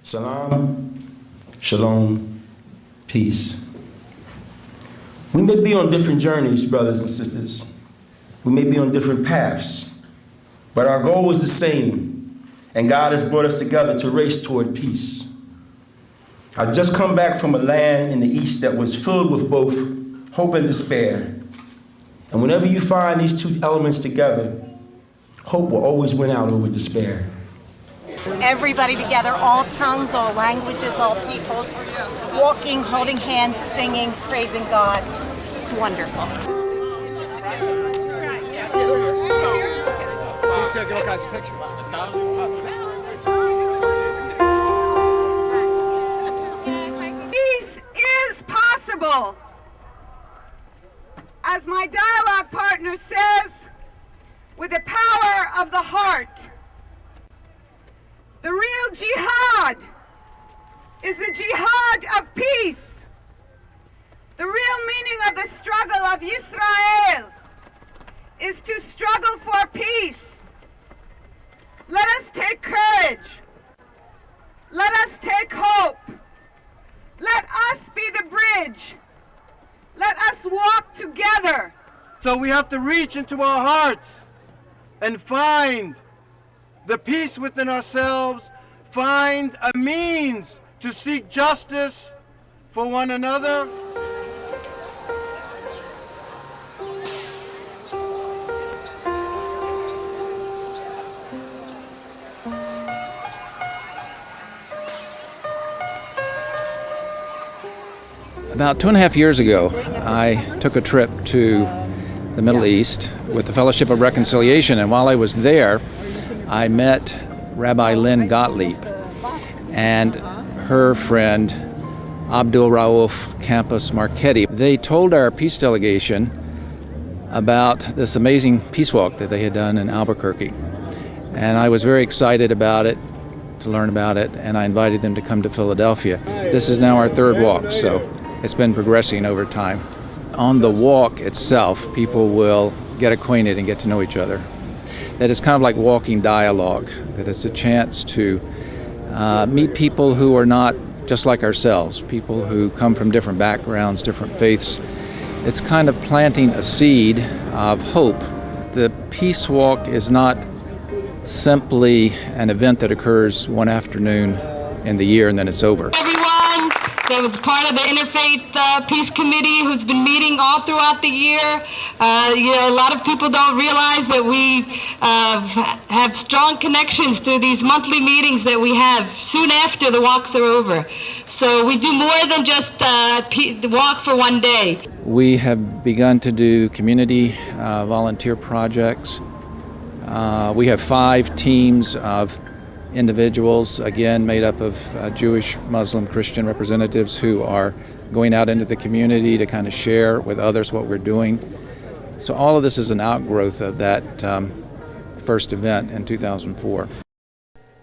Salam, shalom, peace. We may be on different journeys, brothers and sisters. We may be on different paths, but our goal is the same, and God has brought us together to race toward peace. I've just come back from a land in the East that was filled with both hope and despair. And whenever you find these two elements together, hope will always win out over despair. Everybody together, all tongues, all languages, all peoples, walking, holding hands, singing, praising God. It's wonderful. Peace is possible. As my dialogue partner says, with the power of the heart. The real jihad is the jihad of peace. The real meaning of the struggle of Israel is to struggle for peace. Let us take courage. Let us take hope. Let us be the bridge. Let us walk together. So we have to reach into our hearts and find the peace within ourselves, find a means to seek justice for one another. About 2.5 years ago, I took a trip to the Middle East with the Fellowship of Reconciliation, and while I was there, I met Rabbi Lynn Gottlieb and her friend Abdul Rauf Campos Marchetti. They told our peace delegation about this amazing peace walk that they had done in Albuquerque. And I was very excited about it, to learn about it, and I invited them to come to Philadelphia. This is now our third walk, so it's been progressing over time. On the walk itself, people will get acquainted and get to know each other. That it's kind of like walking dialogue, that it's a chance to meet people who are not just like ourselves, people who come from different backgrounds, different faiths. It's kind of planting a seed of hope. The peace walk is not simply an event that occurs one afternoon in the year and then it's over. That was part of the Interfaith Peace Committee who's been meeting all throughout the year. A lot of people don't realize that we have strong connections through these monthly meetings that we have soon after the walks are over. So we do more than just the walk for one day. We have begun to do community volunteer projects. We have 5 teams of individuals, again made up of Jewish, Muslim, Christian representatives who are going out into the community to kind of share with others what we're doing. So all of this is an outgrowth of that first event in 2004.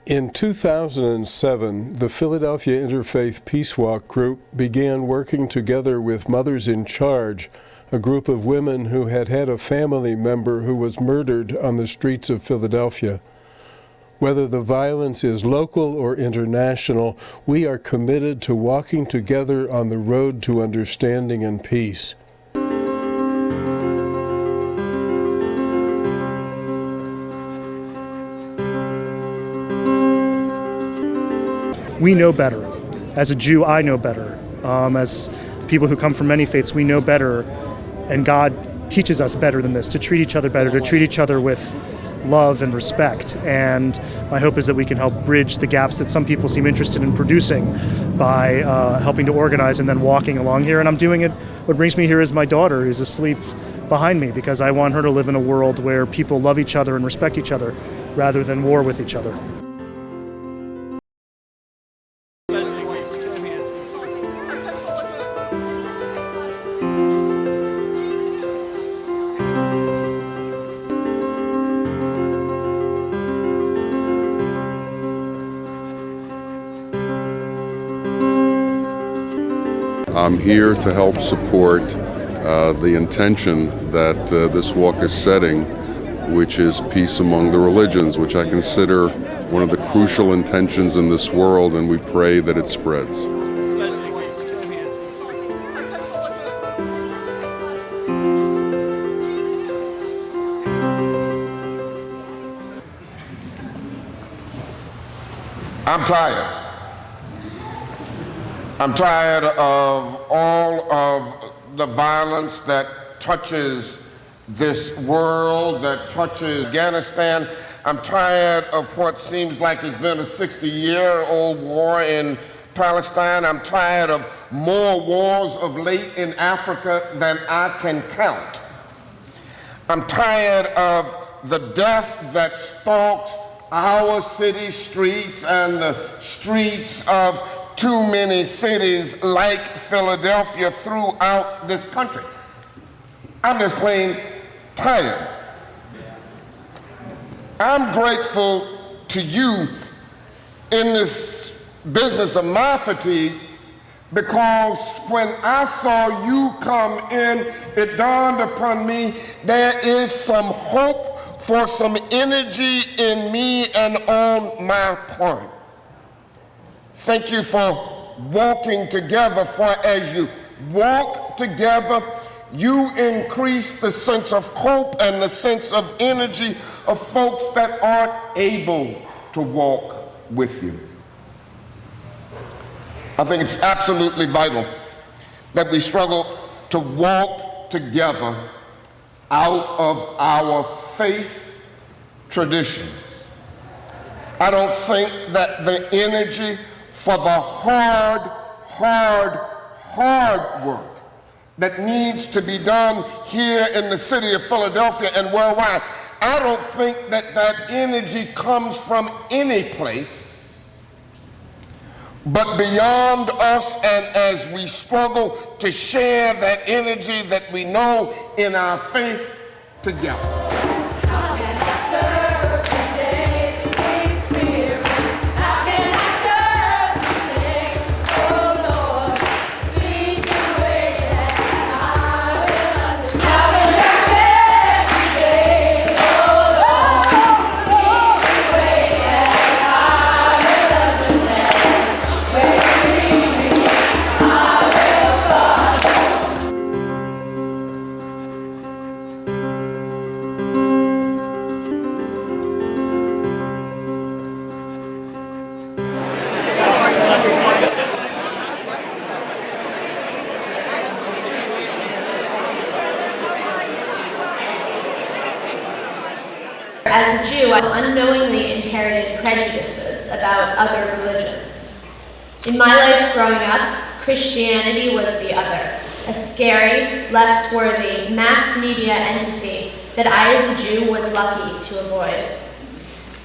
In 2007, the Philadelphia Interfaith Peace Walk group began working together with Mothers in Charge, a group of women who had had a family member who was murdered on the streets of Philadelphia. Whether the violence is local or international, we are committed to walking together on the road to understanding and peace. We know better. As a Jew, I know better. As people who come from many faiths, we know better, and God teaches us better than this, to treat each other better, to treat each other with love and respect. And my hope is that we can help bridge the gaps that some people seem interested in producing by helping to organize and then walking along here. And I'm doing it. What brings me here is my daughter, who's asleep behind me, because I want her to live in a world where people love each other and respect each other rather than war with each other. I'm here to help support the intention that this walk is setting which is peace among the religions, which I consider one of the crucial intentions in this world, and we pray that it spreads. I'm tired. I'm tired of all of the violence that touches this world, that touches Afghanistan. I'm tired of what seems like it's been a 60-year-old war in Palestine. I'm tired of more wars of late in Africa than I can count. I'm tired of the death that stalks our city streets and the streets of too many cities like Philadelphia throughout this country. I'm just plain tired. I'm grateful to you in this business of my fatigue, because when I saw you come in, it dawned upon me there is some hope for some energy in me and on my part. Thank you for walking together, for as you walk together, you increase the sense of hope and the sense of energy of folks that aren't able to walk with you. I think it's absolutely vital that we struggle to walk together out of our faith traditions. I don't think that the energy for the hard work that needs to be done here in the city of Philadelphia and worldwide, I don't think that that energy comes from any place but beyond us, and as we struggle to share that energy that we know in our faith together. As a Jew, I unknowingly inherited prejudices about other religions. In my life growing up, Christianity was the other, a scary, less worthy, mass media entity that I as a Jew was lucky to avoid.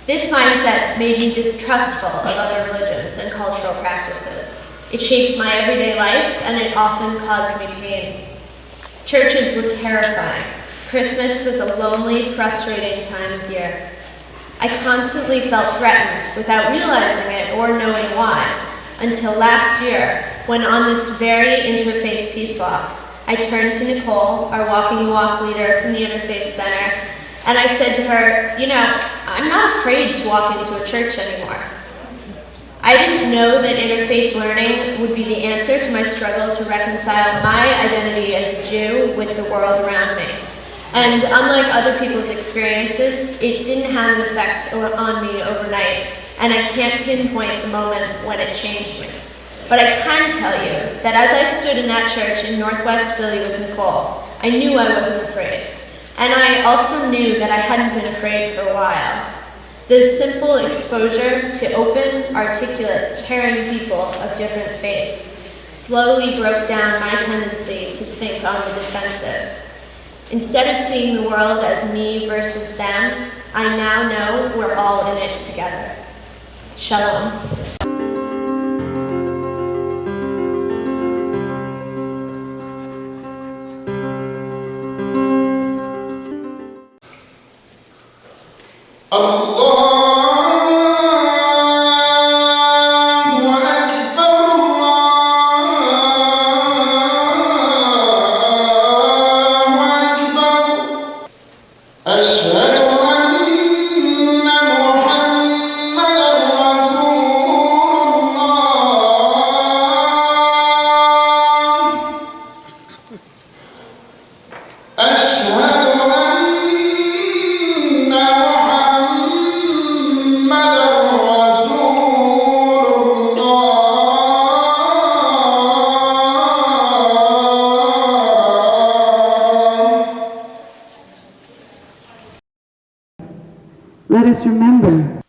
This mindset made me distrustful of other religions and cultural practices. It shaped my everyday life, and it often caused me pain. Churches were terrifying. Christmas was a lonely, frustrating time of year. I constantly felt threatened without realizing it or knowing why, until last year, when on this very interfaith peace walk, I turned to Nicole, our Walking the Walk leader from the Interfaith Center, and I said to her, you know, I'm not afraid to walk into a church anymore. I didn't know that interfaith learning would be the answer to my struggle to reconcile my identity as a Jew with the world around me. And unlike other people's experiences, it didn't have an effect on me overnight, and I can't pinpoint the moment when it changed me. But I can tell you that as I stood in that church in Northwest Philly with Nicole, I knew I wasn't afraid. And I also knew that I hadn't been afraid for a while. The simple exposure to open, articulate, caring people of different faiths slowly broke down my tendency to think on the defensive. Instead of seeing the world as me versus them, I now know we're all in it together. Shalom. أشهد us remember,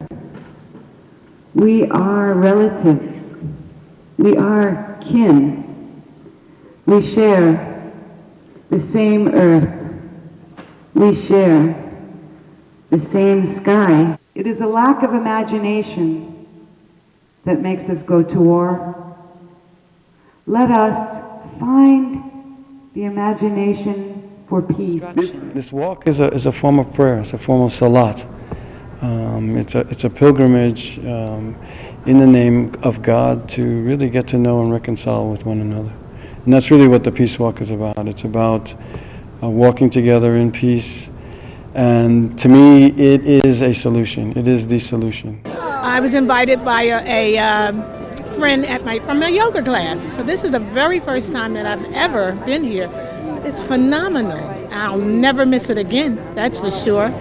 we are relatives. We are kin. We share the same earth. We share the same sky. It is a lack of imagination that makes us go to war. Let us find the imagination for peace. This walk is a form of prayer. It's a form of salat. It's a pilgrimage in the name of God to really get to know and reconcile with one another. And that's really what the Peace Walk is about. It's about walking together in peace. And to me, it is a solution. It is the solution. I was invited by a friend from a yoga class. So this is the very first time that I've ever been here. It's phenomenal. I'll never miss it again, that's for sure.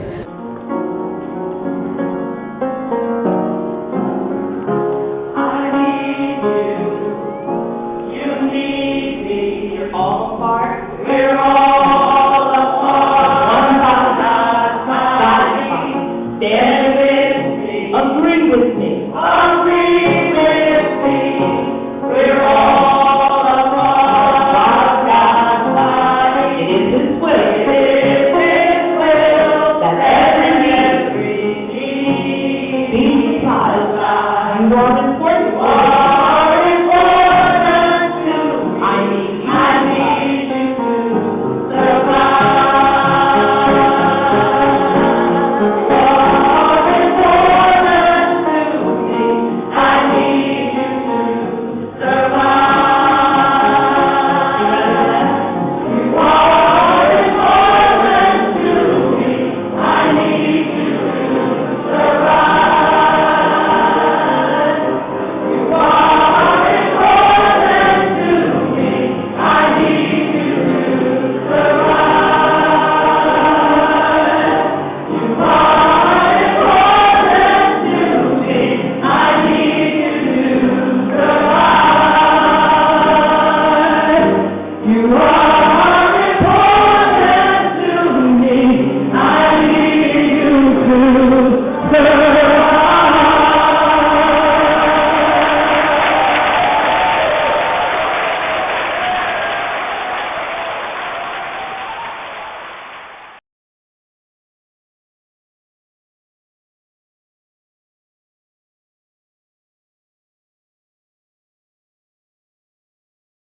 Woman